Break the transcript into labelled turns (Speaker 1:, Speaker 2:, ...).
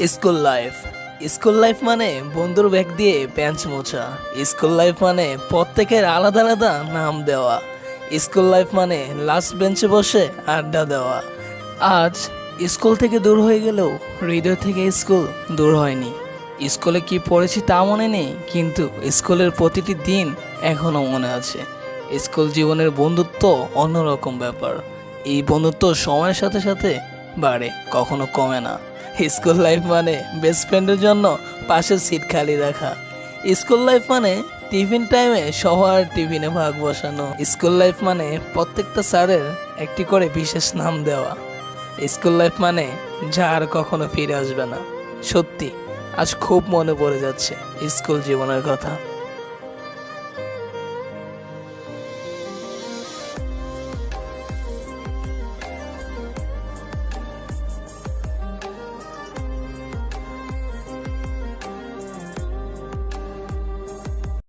Speaker 1: School life. School life মানে বন্ধুর bag দিয়ে বেঞ্চ মোছা। স্কুল লাইফ মানে প্রত্যেকের আলাদা আলাদা নাম দেওয়া। স্কুল লাইফ মানে লাস্ট বেঞ্চে বসে আড্ডা দেওয়া। আজ স্কুল থেকে দূর হয়ে গেলেও হৃদয় থেকে স্কুল দূর হয়নি। স্কুলে কি পড়েছি তা মনে নেই, কিন্তু স্কুলের প্রতিটি দিন এখনও মনে আছে। স্কুল জীবনের বন্ধুত্ব অন্যরকম ব্যাপার। এই বন্ধুত্ব সময়ের সাথে সাথে বাড়ে, কখনো কমে না। স্কুল লাইফ মানে বেস্ট ফ্রেন্ডের জন্য পাশের সিট খালি রাখা। স্কুল লাইফ মানে টিফিন টাইমে সবার টিফিনে ভাগ বসানো। স্কুল লাইফ মানে প্রত্যেকটা স্যারের একটি করে বিশেষ নাম দেওয়া। স্কুল লাইফ মানে যা আর কখনো ফিরে আসবে না। সত্যি আজ খুব মনে পড়ে যাচ্ছে স্কুল জীবনের কথা।